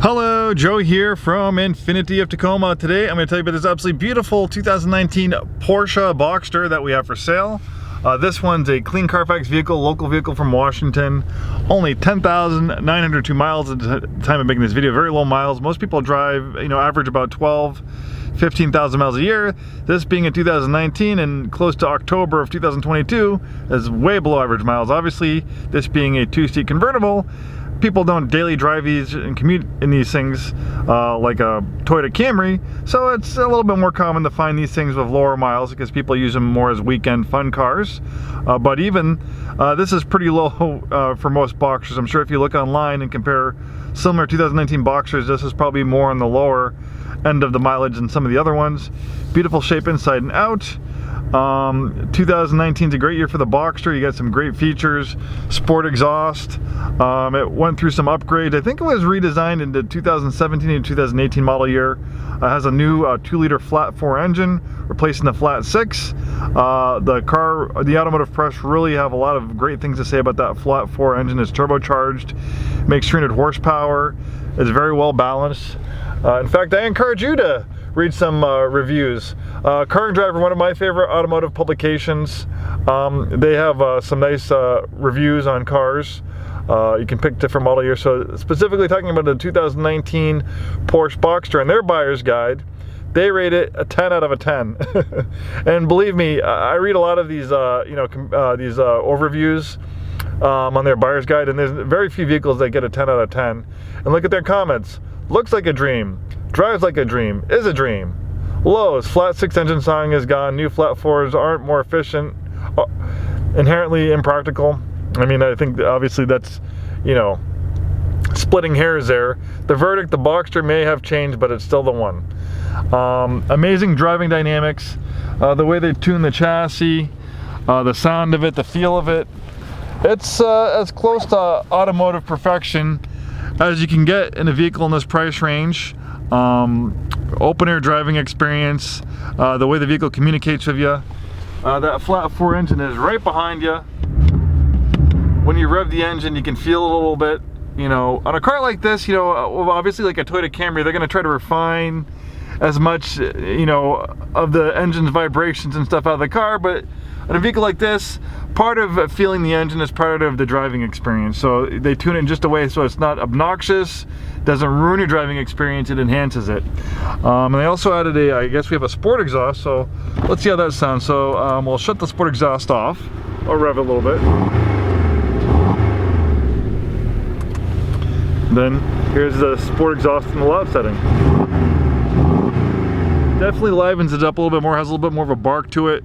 Hello, Joe here from Infiniti of Tacoma. Today I'm going to tell you about this absolutely beautiful 2019 Porsche Boxster that we have for sale. This one's a clean Carfax vehicle, local vehicle from Washington. Only 10,902 miles at the time of making this video. Very low miles. Most people drive, average about 15,000 miles a year. This being in 2019 and close to October of 2022 is way below average miles. Obviously, this being a two-seat convertible, people don't daily drive these and commute in these things like a Toyota Camry, so it's a little bit more common to find these things with lower miles because people use them more as weekend fun cars. But even this is pretty low for most Boxsters. I'm sure if you look online and compare similar 2019 Boxsters, this is probably more on the lower end of the mileage than some of the other ones. Beautiful shape inside and out. 2019 is a great year for the Boxster. You got some great features, sport exhaust. It went through some upgrades. I think it was redesigned into 2017 and 2018 model year. It has a new 2-liter flat 4 engine, replacing the flat 6. The automotive press really have a lot of great things to say about that flat 4 engine. It's turbocharged, makes 300 horsepower, is very well balanced. In fact, I encourage you to read some reviews. Car and Driver, one of my favorite automotive publications. They have some nice reviews on cars. You can pick different model years. So specifically talking about the 2019 Porsche Boxster and their buyer's guide, they rate it a 10 out of a 10. And believe me, I read a lot of these these overviews on their buyer's guide, and there's very few vehicles that get a 10 out of 10. And look at their comments. Looks like a dream. Drives like a dream. Is a dream. Lows. Flat 6 engine song is gone. New flat 4s aren't more efficient. Inherently impractical. I mean, I think obviously that's, splitting hairs there. The verdict, the Boxster may have changed, but it's still the one. Amazing driving dynamics. The way they tune the chassis, the sound of it, the feel of it. It's as close to automotive perfection as you can get in a vehicle in this price range. Open air driving experience, the way the vehicle communicates with you. That flat 4 engine is right behind you. When you rev the engine, you can feel it a little bit. On a car like this, obviously like a Toyota Camry, they're going to try to refine as much, of the engine's vibrations and stuff out of the car. But on a vehicle like this, part of feeling the engine is part of the driving experience. So they tune it in just a way so it's not obnoxious, doesn't ruin your driving experience, it enhances it. And they also added I guess we have a sport exhaust, so let's see how that sounds. So we'll shut the sport exhaust off. I'll rev it a little bit. Then here's the sport exhaust in the loud setting. Definitely livens it up a little bit more, has a little bit more of a bark to it.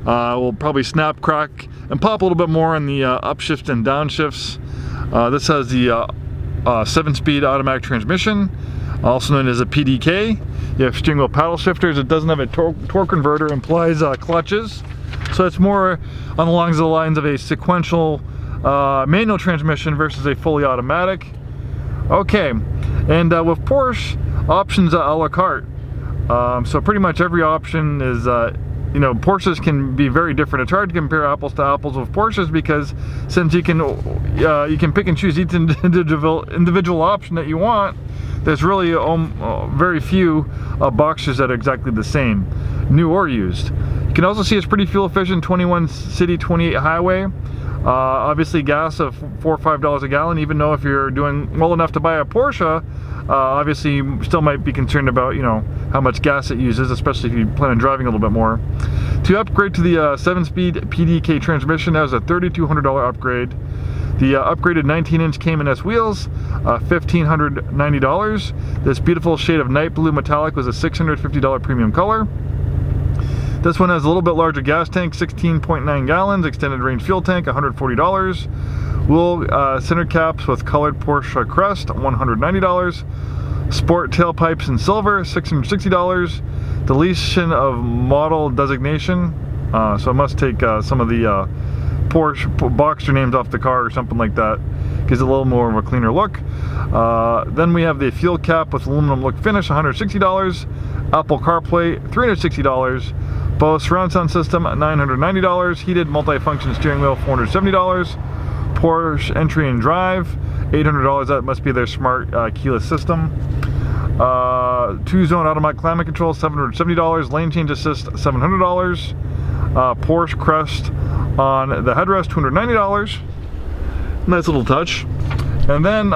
Will probably snap, crack, and pop a little bit more on the upshifts and downshifts. This has the 7-speed automatic transmission, also known as a PDK. You have steering wheel paddle shifters. It doesn't have a torque converter, implies clutches. So it's more along the lines of a sequential manual transmission versus a fully automatic. Okay, and with Porsche, options a la carte. So pretty much every option is Porsches can be very different. It's hard to compare apples to apples with Porsches because since you can pick and choose each individual option that you want, there's really very few Boxsters that are exactly the same, new or used. You can also see it's pretty fuel efficient, 21 city, 28 highway. Obviously gas of $4 or $5 a gallon, even though if you're doing well enough to buy a Porsche, obviously you still might be concerned about how much gas it uses, especially if you plan on driving a little bit more. To upgrade to the 7-speed PDK transmission, that was a $3,200 upgrade. The upgraded 19-inch Cayman S wheels, $1,590. This beautiful shade of night blue metallic was a $650 premium color. This one has a little bit larger gas tank, 16.9 gallons, extended range fuel tank, $140. Wheel center caps with colored Porsche crest, $190. Sport tailpipes in silver, $660. Deletion of model designation, so it must take some of the Porsche Boxster names off the car or something like that. Gives it a little more of a cleaner look. Then we have the fuel cap with aluminum look finish, $160. Apple CarPlay, $360. Bose surround sound system, $990. Heated multi-function steering wheel, $470. Porsche entry and drive, $800. That must be their smart keyless system. 2-zone automatic climate control, $770. Lane change assist, $700. Porsche crest on the headrest, $290. Nice little touch. And then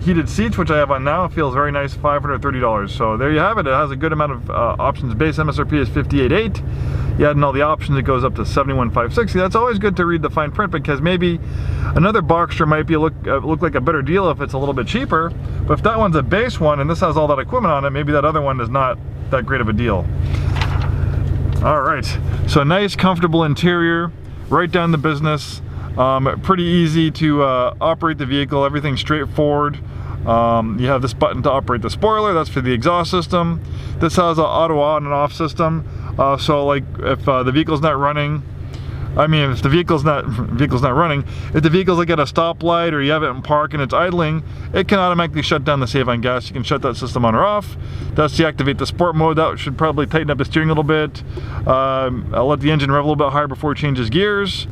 heated seats, which I have on now, feels very nice, $530. So there you have it. It has a good amount of options. Base MSRP is $58,800. You add in all the options, it goes up to $71,560. That's always good to read the fine print, because maybe another Boxster might be look like a better deal if it's a little bit cheaper. But if that one's a base one and this has all that equipment on it, maybe that other one is not that great of a deal. All right, so nice, comfortable interior, right down the business. Pretty easy to operate the vehicle, everything's straightforward. You have this button to operate the spoiler, that's for the exhaust system. This has an auto on and off system, so like if the vehicle's not running, if the vehicle's not running, if the vehicle's like at a stoplight or you have it in park and it's idling, it can automatically shut down the save on gas. You can shut that system on or off. That's to activate the sport mode. That should probably tighten up the steering a little bit. I'll let the engine rev a little bit higher before it changes gears.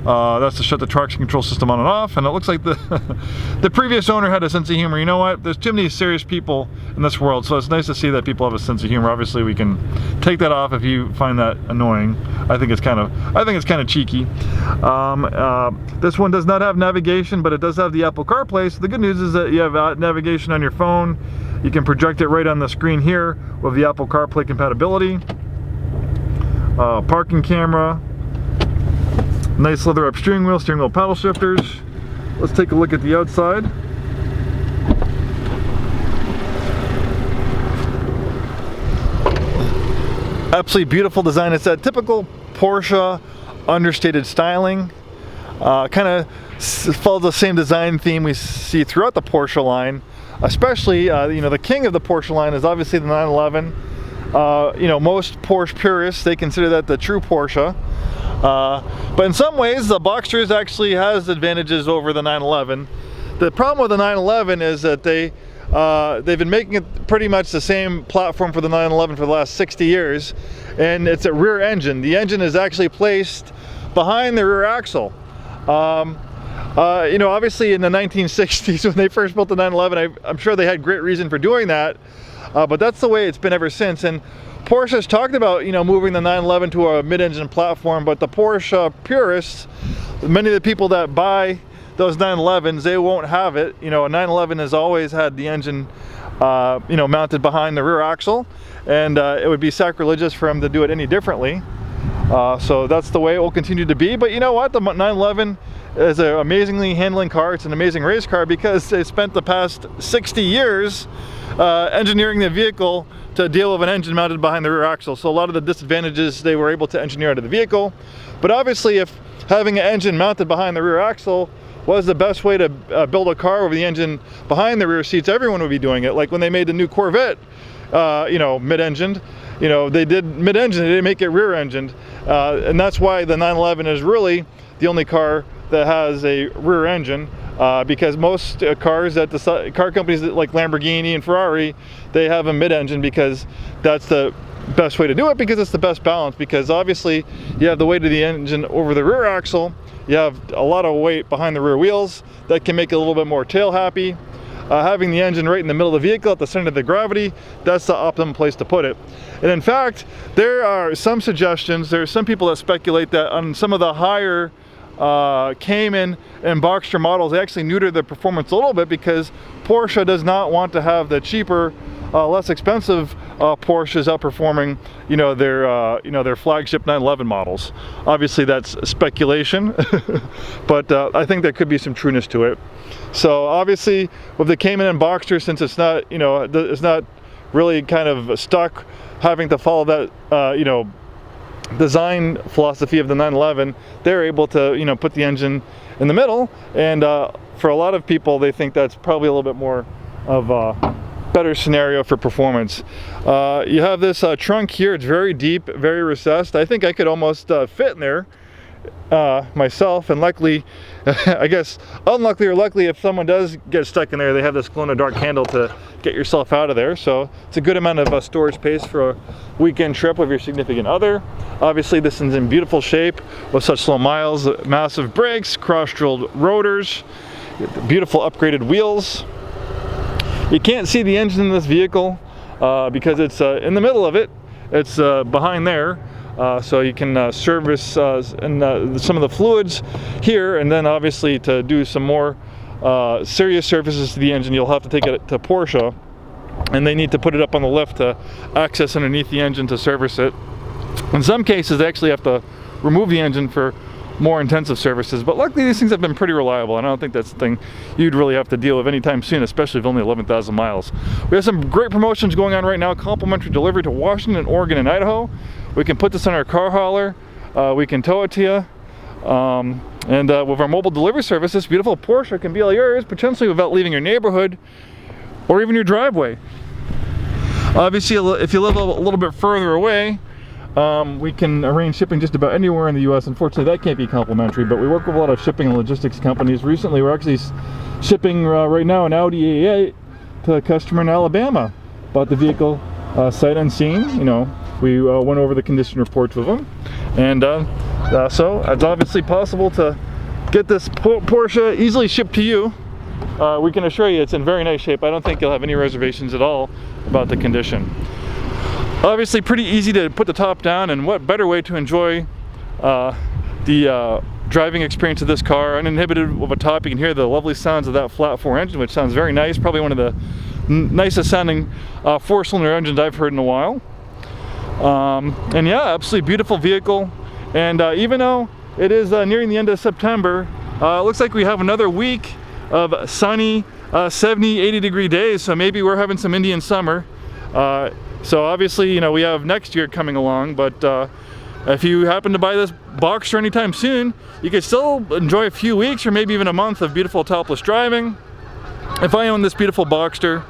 That's to shut the traction control system on and off. And it looks like the previous owner had a sense of humor. You know what? There's too many serious people in this world, so it's nice to see that people have a sense of humor. Obviously, we can take that off if you find that annoying. I think it's kind of cheeky. This one does not have navigation, but it does have the Apple CarPlay. So the good news is that you have navigation on your phone. You can project it right on the screen here with the Apple CarPlay compatibility. Parking camera. Nice leather up steering wheel paddle shifters. Let's take a look at the outside. Absolutely beautiful design. It's that typical Porsche understated styling. Kind of follows the same design theme we see throughout the Porsche line. Especially, the king of the Porsche line is obviously the 911. Most Porsche purists, they consider that the true Porsche. But in some ways, the Boxster actually has advantages over the 911. The problem with the 911 is that they've been making it pretty much the same platform for the 911 for the last 60 years, and it's a rear engine. The engine is actually placed behind the rear axle. Obviously in the 1960s when they first built the 911, I'm sure they had great reason for doing that, but that's the way it's been ever since. And Porsche has talked about, moving the 911 to a mid-engine platform, but the Porsche purists, many of the people that buy those 911s, they won't have it. A 911 has always had the engine, mounted behind the rear axle, and it would be sacrilegious for them to do it any differently. So that's the way it will continue to be. But you know what? The 911 is an amazingly handling car. It's an amazing race car because they spent the past 60 years engineering the vehicle to deal with an engine mounted behind the rear axle. So a lot of the disadvantages they were able to engineer out of the vehicle. But obviously, if having an engine mounted behind the rear axle was the best way to build a car with the engine behind the rear seats, everyone would be doing it. Like when they made the new Corvette, mid-engined, they did mid-engine, they didn't make it rear-engined. And that's why the 911 is really the only car that has a rear engine. Because most cars at the car companies like Lamborghini and Ferrari, they have a mid-engine because that's the best way to do it, because it's the best balance. Because obviously you have the weight of the engine over the rear axle, you have a lot of weight behind the rear wheels that can make it a little bit more tail happy. Having the engine right in the middle of the vehicle at the center of the gravity, that's the optimum place to put it. And in fact, there are some suggestions, there are some people that speculate that on some of the higher Cayman and Boxster models, they actually neuter the performance a little bit because Porsche does not want to have the cheaper, less expensive Porsches outperforming, their flagship 911 models. Obviously, that's speculation, but I think there could be some trueness to it. So obviously, with the Cayman and Boxster, since it's not, it's not really kind of stuck having to follow that, design philosophy of the 911, they're able to put the engine in the middle, and for a lot of people they think that's probably a little bit more of a better scenario for performance. You have this trunk here. It's very deep, very recessed. I think I could almost fit in there myself, and luckily, I guess unluckily or luckily, if someone does get stuck in there, they have this glow-in-the-dark handle to get yourself out of there. So it's a good amount of storage space for a weekend trip with your significant other. Obviously, this is in beautiful shape with such low miles, massive brakes, cross-drilled rotors. Beautiful upgraded wheels. You can't see the engine in this vehicle because it's in the middle of it. It's behind there. So you can service some of the fluids here, and then obviously to do some more serious services to the engine, you'll have to take it to Porsche, and they need to put it up on the lift to access underneath the engine to service it. In some cases, they actually have to remove the engine for more intensive services, but luckily these things have been pretty reliable, and I don't think that's the thing you'd really have to deal with anytime soon, especially if only 11,000 miles. We have some great promotions going on right now. Complimentary delivery to Washington, Oregon, and Idaho. We can put this on our car hauler, we can tow it to you, and with our mobile delivery service, this beautiful Porsche can be all yours, potentially without leaving your neighborhood or even your driveway. Obviously, if you live a little bit further away, we can arrange shipping just about anywhere in the US. Unfortunately, that can't be complimentary, but we work with a lot of shipping and logistics companies. Recently, we're actually shipping right now an Audi A8 to a customer in Alabama. Bought the vehicle sight unseen. You know, we went over the condition reports with them, and so it's obviously possible to get this Porsche easily shipped to you. We can assure you it's in very nice shape. I don't think you'll have any reservations at all about the condition. Obviously pretty easy to put the top down, and what better way to enjoy the driving experience of this car uninhibited with a top. You can hear the lovely sounds of that flat 4 engine, which sounds very nice. Probably one of the nicest sounding 4-cylinder engines I've heard in a while. And yeah, absolutely beautiful vehicle. And even though it is nearing the end of September, it looks like we have another week of sunny 70-80 degree days, so maybe we're having some Indian summer. So obviously, you know, we have next year coming along, but if you happen to buy this Boxster anytime soon, you could still enjoy a few weeks or maybe even a month of beautiful topless driving. If I owned this beautiful Boxster,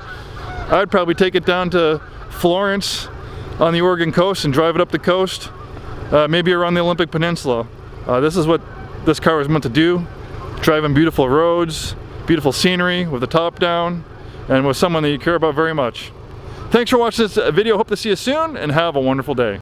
I'd probably take it down to Florence on the Oregon coast and drive it up the coast, maybe around the Olympic Peninsula. This is what this car was meant to do: driving beautiful roads, beautiful scenery with the top down, and with someone that you care about very much. Thanks for watching this video. Hope to see you soon, and have a wonderful day.